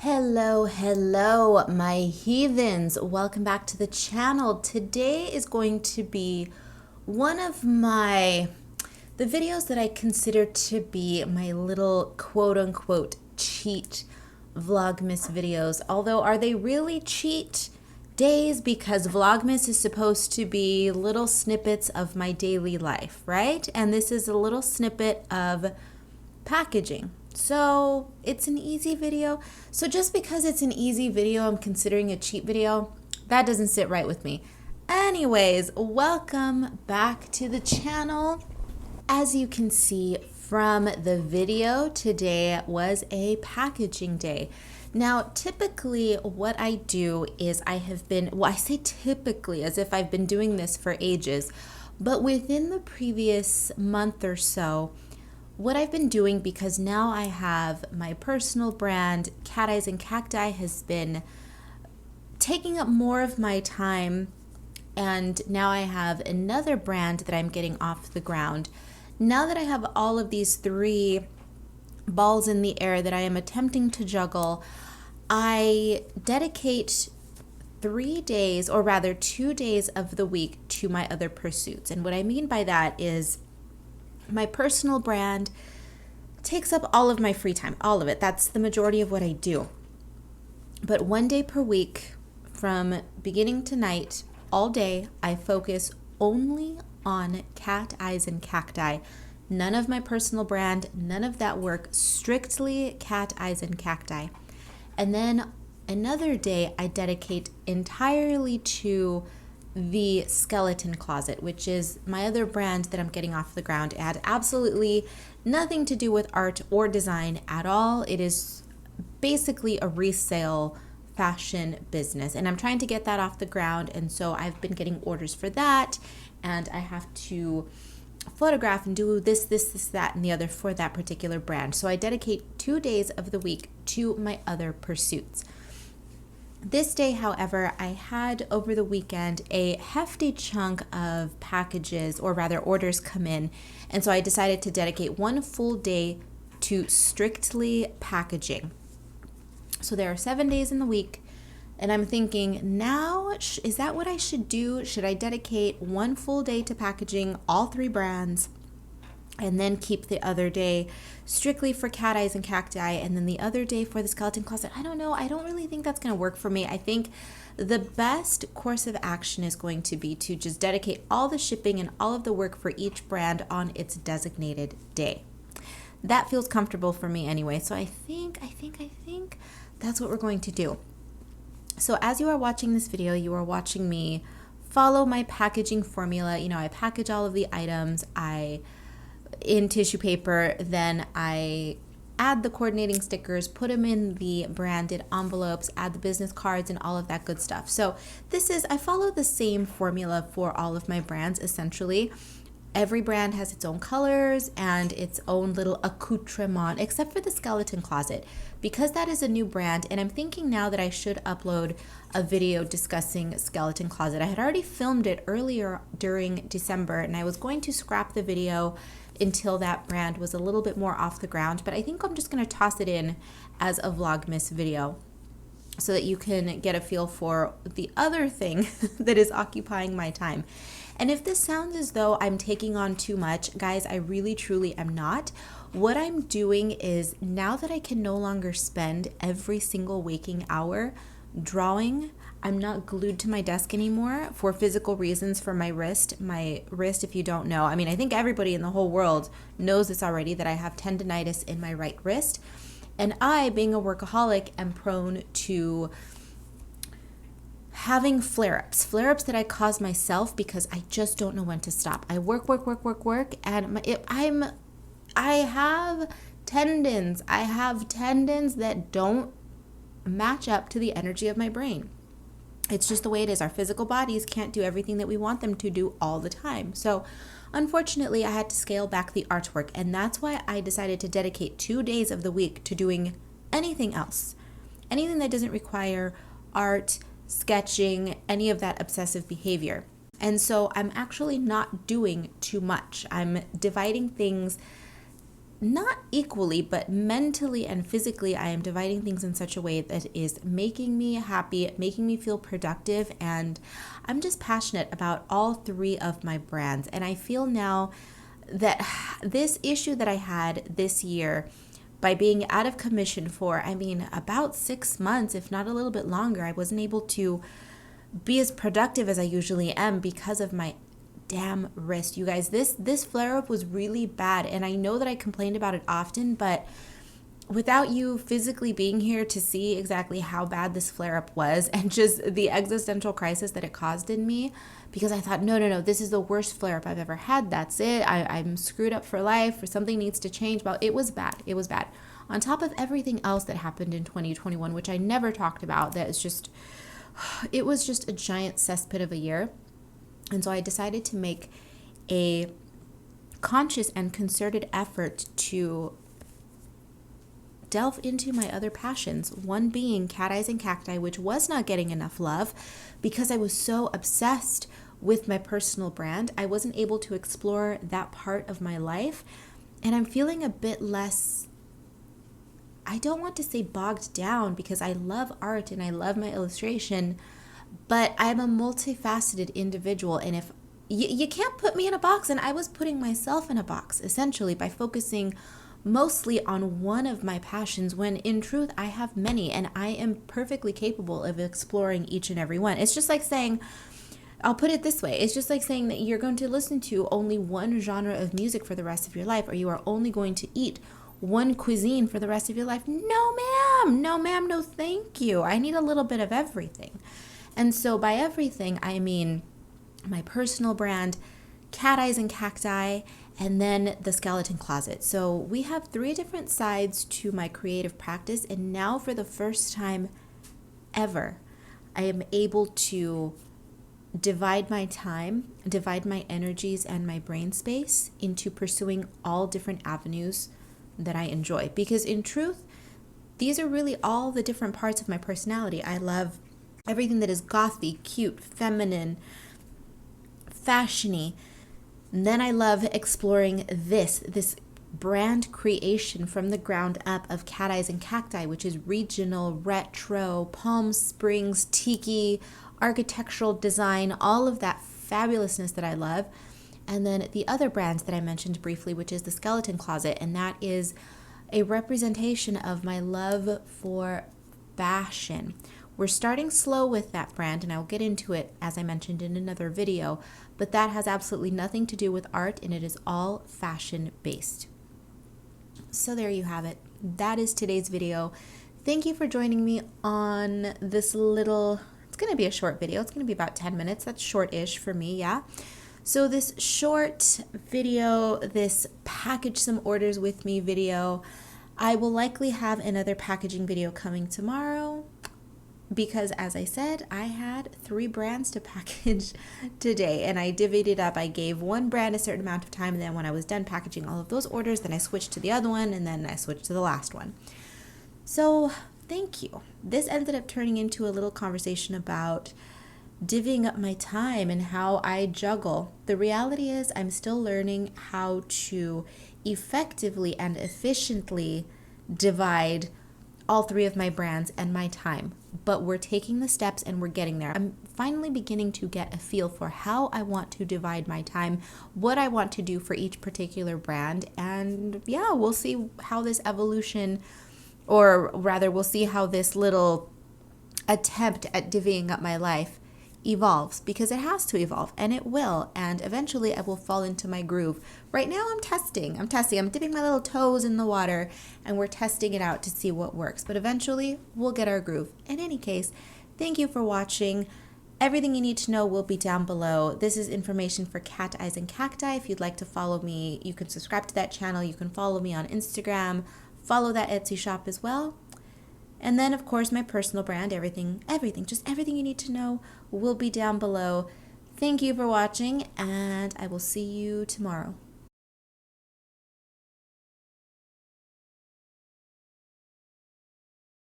Hello, my heathens. Welcome back to the channel. Today is going to be one of the videos that I consider to be my little quote unquote cheat vlogmas videos. Although, are they really cheat days? Because vlogmas is supposed to be little snippets of my daily life, right? And this is a little snippet of packaging. So it's an easy video. So just because it's an easy video, I'm considering a cheat video. That doesn't sit right with me. Anyways, welcome back to the channel. As you can see from the video, today was a packaging day. Now, typically what I do is I say typically as if I've been doing this for ages, but within the previous month or so, what I've been doing, because now I have my personal brand, Cat Eyes and Cacti, has been taking up more of my time, and now I have another brand that I'm getting off the ground. Now that I have all of these three balls in the air that I am attempting to juggle, I dedicate 3 days, or rather 2 days of the week, to my other pursuits. And what I mean by that is my personal brand takes up all of my free time, all of it. That's the majority of what I do. But 1 day per week, from beginning to night, all day, I focus only on Cat Eyes and Cacti. None of my personal brand, none of that work, strictly Cat Eyes and Cacti. And then another day I dedicate entirely to the Skeleton Closet, which is my other brand that I'm getting off the ground. It had absolutely nothing to do with art or design at all. It is basically a resale fashion business, and I'm trying to get that off the ground. And so I've been getting orders for that, and I have to photograph and do this, that, and the other for that particular brand. So I dedicate 2 days of the week to my other pursuits. This day, however, I had over the weekend a hefty chunk of packages, or rather orders, come in. And so I decided to dedicate 1 full day to strictly packaging. So there are 7 days in the week, and I'm thinking, now, is that what I should do? Should I dedicate 1 full day to packaging all 3 brands, and then keep the other day strictly for Cat Eyes and Cacti, and then the other day for the Skeleton Closet? I don't know. I don't really think that's going to work for me. I think the best course of action is going to be to just dedicate all the shipping and all of the work for each brand on its designated day. That feels comfortable for me anyway. So I think that's what we're going to do. So as you are watching this video, you are watching me follow my packaging formula. You know, I package all of the items in tissue paper, then I add the coordinating stickers, put them in the branded envelopes, add the business cards, and all of that good stuff. So I follow the same formula for all of my brands, essentially. Every brand has its own colors and its own little accoutrement, except for the Skeleton Closet, because that is a new brand. And I'm thinking now that I should upload a video discussing Skeleton Closet. I had already filmed it earlier during December, and I was going to scrap the video until that brand was a little bit more off the ground. But I think I'm just going to toss it in as a vlogmas video so that you can get a feel for the other thing that is occupying my time. And if this sounds as though I'm taking on too much, guys, I really truly am not. What I'm doing is, now that I can no longer spend every single waking hour drawing, I'm not glued to my desk anymore for physical reasons for my wrist. My wrist, if you don't know, I mean, I think everybody in the whole world knows this already, that I have tendonitis in my right wrist. And I, being a workaholic, am prone to having flare-ups that I cause myself because I just don't know when to stop. I work, and I have tendons. I have tendons that don't match up to the energy of my brain. It's just the way it is. Our physical bodies can't do everything that we want them to do all the time. So unfortunately, I had to scale back the artwork, and that's why I decided to dedicate 2 days of the week to doing anything else. Anything that doesn't require art, sketching, any of that obsessive behavior. And so I'm actually not doing too much. I'm dividing things not equally, but mentally and physically, I am dividing things in such a way that is making me happy, making me feel productive, and I'm just passionate about all three of my brands. And I feel now that this issue that I had this year, by being out of commission for, about 6 months, if not a little bit longer, I wasn't able to be as productive as I usually am because of my damn wrist. You guys, this flare up was really bad, and I know that I complained about it often, but without you physically being here to see exactly how bad this flare up was and just the existential crisis that it caused in me, because I thought, no, this is the worst flare up I've ever had. That's it. I'm screwed up for life, or something needs to change. Well, it was bad. It was bad. On top of everything else that happened in 2021, which I never talked about, it was just a giant cesspit of a year. And so I decided to make a conscious and concerted effort to delve into my other passions, one being cat eyes and cacti, which was not getting enough love because I was so obsessed with my personal brand. I wasn't able to explore that part of my life, and I'm feeling a bit less, I don't want to say bogged down, because I love art and I love my illustration, but I'm a multifaceted individual, and if you can't put me in a box, and I was putting myself in a box essentially by focusing mostly on one of my passions, when in truth I have many, and I am perfectly capable of exploring each and every one. It's just like saying, I'll put it this way, it's just like saying that you're going to listen to only one genre of music for the rest of your life, or you are only going to eat one cuisine for the rest of your life. No ma'am, no thank you. I need a little bit of everything. And so by everything, I mean my personal brand, cat eyes and cacti, and then the skeleton closet. So we have 3 different sides to my creative practice, and now for the first time ever, I am able to divide my time, divide my energies and my brain space into pursuing all different avenues that I enjoy. Because in truth, these are really all the different parts of my personality. I love everything that is gothy, cute, feminine, fashiony. And then I love exploring this brand creation from the ground up of cat eyes and cacti, which is regional, retro, Palm Springs, tiki, architectural design, all of that fabulousness that I love. And then the other brands that I mentioned briefly, which is the skeleton closet, and that is a representation of my love for fashion. We're starting slow with that brand, and I'll get into it as I mentioned in another video, but that has absolutely nothing to do with art, and it is all fashion based. So there you have it. That is today's video. Thank you for joining me on this little, it's going to be a short video. It's going to be about 10 minutes. That's short-ish for me, yeah? So this short video, this package some orders with me video, I will likely have another packaging video coming tomorrow, because as I said, I had 3 brands to package today, and I divvied it up. I gave one brand a certain amount of time, and then when I was done packaging all of those orders, then I switched to the other one, and then I switched to the last one. So thank you. This ended up turning into a little conversation about divvying up my time and how I juggle. The reality is I'm still learning how to effectively and efficiently divide all 3 of my brands and my time, but we're taking the steps and we're getting there. I'm finally beginning to get a feel for how I want to divide my time, what I want to do for each particular brand, and yeah, we'll see how this evolution, or rather we'll see how this little attempt at divvying up my life evolves, because it has to evolve, and it will, and eventually I will fall into my groove. Right now I'm testing, I'm dipping my little toes in the water, and we're testing it out to see what works, but eventually we'll get our groove. In any case, thank you for watching. Everything you need to know will be down below. This is information for cat eyes and cacti. If you'd like to follow me, you can subscribe to that channel, you can follow me on Instagram, follow that Etsy shop as well. And then, of course, my personal brand, everything, just everything you need to know will be down below. Thank you for watching, and I will see you tomorrow.